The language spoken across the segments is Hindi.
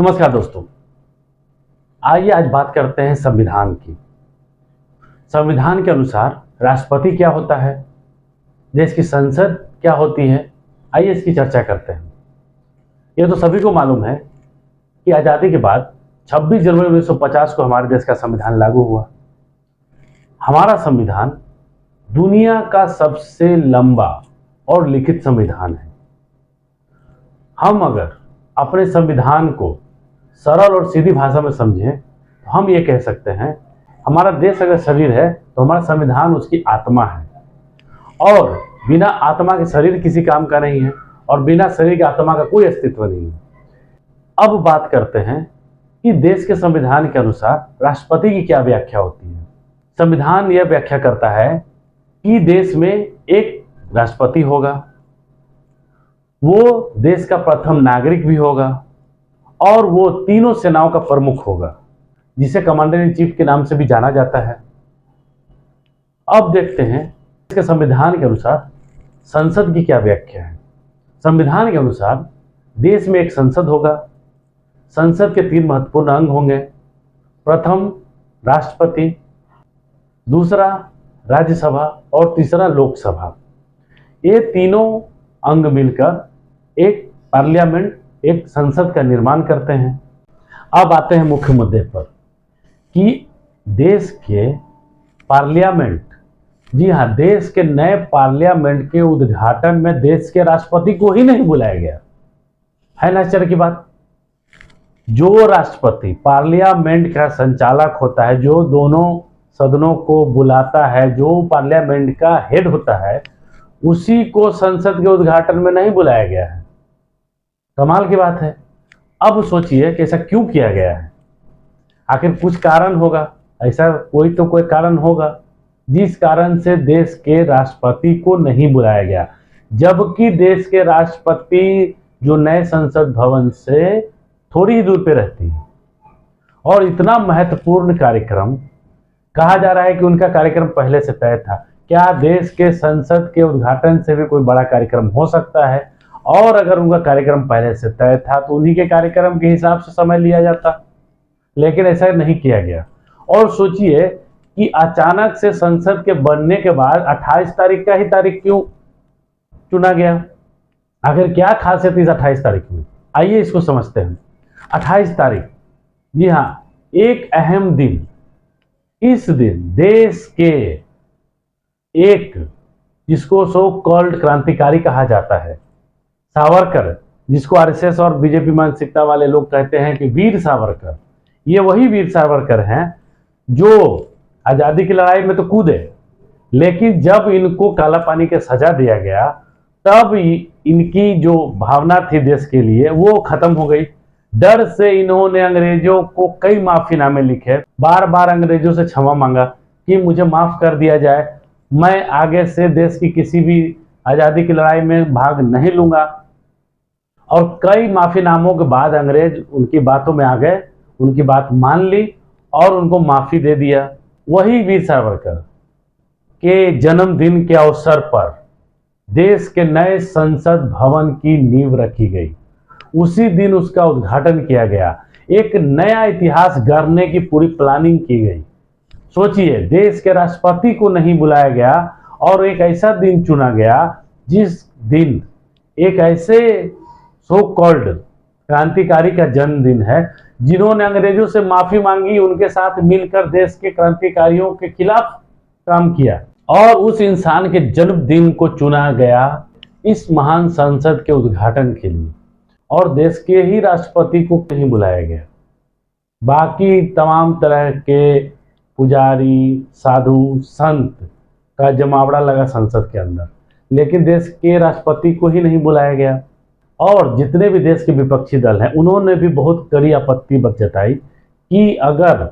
नमस्कार दोस्तों, आइए आज बात करते हैं संविधान की। संविधान के अनुसार राष्ट्रपति क्या होता है, देश की संसद क्या होती है, आइए इसकी चर्चा करते हैं। ये तो सभी को मालूम है कि आज़ादी के बाद 26 जनवरी 1950 को हमारे देश का संविधान लागू हुआ। हमारा संविधान दुनिया का सबसे लंबा और लिखित संविधान है। हम अगर अपने संविधान को सरल और सीधी भाषा में समझें तो हम ये कह सकते हैं, हमारा देश अगर शरीर है तो हमारा संविधान उसकी आत्मा है, और बिना आत्मा के शरीर किसी काम का नहीं है, और बिना शरीर के आत्मा का कोई अस्तित्व नहीं है। अब बात करते हैं कि देश के संविधान के अनुसार राष्ट्रपति की क्या व्याख्या होती है। संविधान यह व्याख्या करता है कि देश में एक राष्ट्रपति होगा, वो देश का प्रथम नागरिक भी होगा, और वो तीनों सेनाओं का प्रमुख होगा, जिसे कमांडर इन चीफ के नाम से भी जाना जाता है। अब देखते हैं इसके संविधान के अनुसार संसद की क्या व्याख्या है। संविधान के अनुसार देश में एक संसद होगा। संसद के 3 महत्वपूर्ण अंग होंगे। प्रथम राष्ट्रपति, दूसरा राज्यसभा और तीसरा लोकसभा। ये तीनों अंग मिलकर एक पार्लियामेंट, एक संसद का निर्माण करते हैं। अब आते हैं मुख्य मुद्दे पर कि देश के पार्लियामेंट, जी हाँ, देश के नए पार्लियामेंट के उद्घाटन में देश के राष्ट्रपति को ही नहीं बुलाया गया है। ना आश्चर्य की बात। जो राष्ट्रपति पार्लियामेंट का संचालक होता है, जो दोनों सदनों को बुलाता है, जो पार्लियामेंट का हेड होता है, उसी को संसद के उद्घाटन में नहीं बुलाया गया है। कमाल की बात है। अब सोचिए कि ऐसा क्यों किया गया है। आखिर कुछ कारण होगा, ऐसा कोई कारण होगा जिस कारण से देश के राष्ट्रपति को नहीं बुलाया गया, जबकि देश के राष्ट्रपति जो नए संसद भवन से थोड़ी ही दूर पे रहती है, और इतना महत्वपूर्ण कार्यक्रम कहा जा रहा है कि उनका कार्यक्रम पहले से तय था। क्या देश के संसद के उद्घाटन से भी कोई बड़ा कार्यक्रम हो सकता है? और अगर उनका कार्यक्रम पहले से तय था तो उन्हीं के कार्यक्रम के हिसाब से समय लिया जाता, लेकिन ऐसा नहीं किया गया। और सोचिए कि अचानक से संसद के बनने के बाद 28 तारीख का ही तारीख क्यों चुना गया? आखिर क्या खासियत इस 28 तारीख में, आइए इसको समझते हैं। 28 तारीख, जी हाँ, एक अहम दिन। इस दिन देश के एक, जिसको सो कॉल्ड क्रांतिकारी कहा जाता है, सावरकर, जिसको आरएसएस और बीजेपी मानसिकता वाले लोग कहते हैं कि वीर सावरकर, ये वही वीर सावरकर हैं जो आज़ादी की लड़ाई में तो कूदे, लेकिन जब इनको काला पानी के सजा दिया गया तब इनकी जो भावना थी देश के लिए वो खत्म हो गई। डर से इन्होंने अंग्रेजों को कई माफीनामे लिखे, बार बार अंग्रेजों से क्षमा मांगा कि मुझे माफ कर दिया जाए, मैं आगे से देश की किसी भी आज़ादी की लड़ाई में भाग नहीं लूंगा। और कई माफीनामों के बाद अंग्रेज उनकी बातों में आ गए, उनकी बात मान ली और उनको माफी दे दिया। वही वीर सावरकर के जन्मदिन के अवसर पर देश के नए संसद भवन की नींव रखी गई। उसी दिन उसका उद्घाटन किया गया। एक नया इतिहास गढ़ने की पूरी प्लानिंग की गई। सोचिए, देश के राष्ट्रपति को नहीं बुलाया गया और एक ऐसा दिन चुना गया जिस दिन एक ऐसे सो कॉल्ड क्रांतिकारी का जन्मदिन है जिन्होंने अंग्रेजों से माफी मांगी, उनके साथ मिलकर देश के क्रांतिकारियों के खिलाफ काम किया, और उस इंसान के जन्मदिन को चुना गया इस महान संसद के उद्घाटन के लिए, और देश के ही राष्ट्रपति को नहीं बुलाया गया। बाकी तमाम तरह के पुजारी, साधु, संत का जमावड़ा लगा संसद के अंदर, लेकिन देश के राष्ट्रपति को ही नहीं बुलाया गया। और जितने भी देश के विपक्षी दल हैं उन्होंने भी बहुत कड़ी आपत्ति जताई कि अगर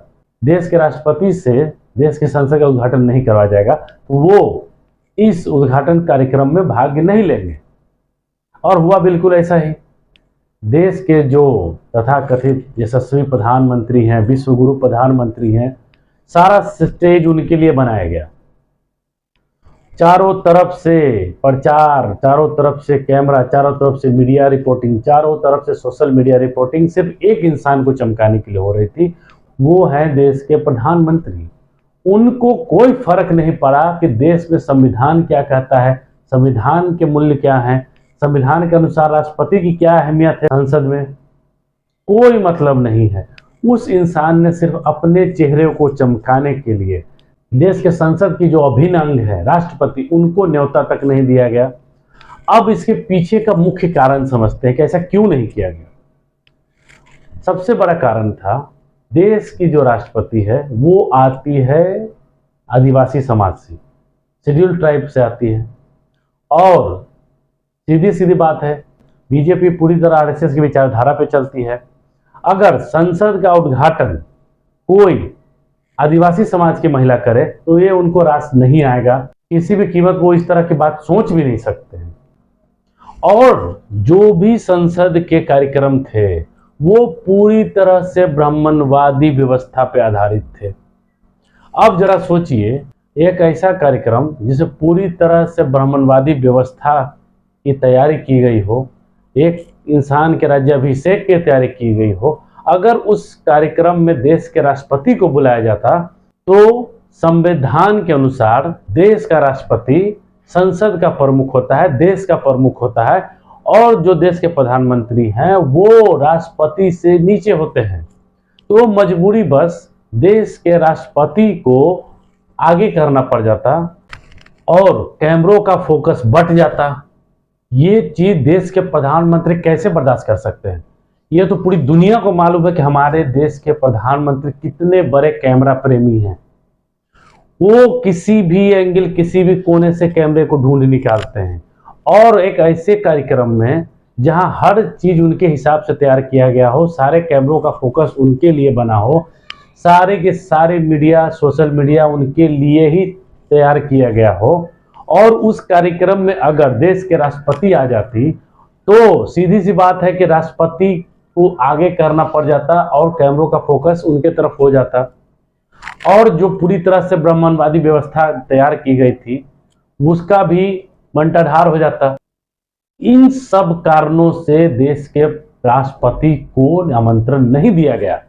देश के राष्ट्रपति से देश के संसद का उद्घाटन नहीं करवाया जाएगा तो वो इस उद्घाटन कार्यक्रम में भाग नहीं लेंगे। और हुआ बिल्कुल ऐसा ही। देश के जो तथाकथित यशस्वी प्रधानमंत्री हैं, विश्वगुरु प्रधानमंत्री हैं, सारा स्टेज उनके लिए बनाया गया। चारों तरफ से प्रचार, चारों तरफ से कैमरा, चारों तरफ से मीडिया रिपोर्टिंग, चारों तरफ से सोशल मीडिया रिपोर्टिंग सिर्फ एक इंसान को चमकाने के लिए हो रही थी, वो है देश के प्रधानमंत्री। उनको कोई फर्क नहीं पड़ा कि देश में संविधान क्या कहता है, संविधान के मूल्य क्या है, संविधान के अनुसार राष्ट्रपति की क्या अहमियत है संसद में, कोई मतलब नहीं है। उस इंसान ने सिर्फ अपने चेहरे को चमकाने के लिए देश के संसद की जो अभिन्न अंग है राष्ट्रपति, उनको न्योता तक नहीं दिया गया। अब इसके पीछे का मुख्य कारण समझते हैं कि ऐसा क्यों नहीं किया गया। सबसे बड़ा कारण था, देश की जो राष्ट्रपति है वो आती है आदिवासी समाज से, शेड्यूल ट्राइब से आती है। और सीधी सीधी बात है, बीजेपी पूरी तरह आरएसएस की विचारधारा पे चलती है। अगर संसद का उद्घाटन कोई आदिवासी समाज की महिला करे तो ये उनको रास नहीं आएगा, किसी भी कीमत वो इस तरह की बात सोच भी नहीं सकते हैं। और जो भी संसद के कार्यक्रम थे वो पूरी तरह से ब्राह्मणवादी व्यवस्था पे आधारित थे। अब जरा सोचिए, एक ऐसा कार्यक्रम जिसे पूरी तरह से ब्राह्मणवादी व्यवस्था की तैयारी की गई हो, एक इंसान के राज्याभिषेक की तैयारी की गई हो, अगर उस कार्यक्रम में देश के राष्ट्रपति को बुलाया जाता तो संविधान के अनुसार देश का राष्ट्रपति संसद का प्रमुख होता है, देश का प्रमुख होता है, और जो देश के प्रधानमंत्री हैं वो राष्ट्रपति से नीचे होते हैं। तो मजबूरी बस देश के राष्ट्रपति को आगे करना पड़ जाता और कैमरों का फोकस बट जाता। ये चीज देश के प्रधानमंत्री कैसे बर्दाश्त कर सकते हैं? ये तो पूरी दुनिया को मालूम है कि हमारे देश के प्रधानमंत्री कितने बड़े कैमरा प्रेमी हैं। वो किसी भी एंगल, किसी भी कोने से कैमरे को ढूंढ निकालते हैं, और एक ऐसे कार्यक्रम में जहां हर चीज उनके हिसाब से तैयार किया गया हो, सारे कैमरों का फोकस उनके लिए बना हो, सारे के सारे मीडिया, सोशल मीडिया उनके लिए ही तैयार किया गया हो, और उस कार्यक्रम में अगर देश के राष्ट्रपति आ जाती तो सीधी सी बात है कि राष्ट्रपति को आगे करना पड़ जाता और कैमरों का फोकस उनके तरफ हो जाता, और जो पूरी तरह से ब्राह्मणवादी व्यवस्था तैयार की गई थी उसका भी मंटाधार हो जाता। इन सब कारणों से देश के राष्ट्रपति को आमंत्रण नहीं दिया गया।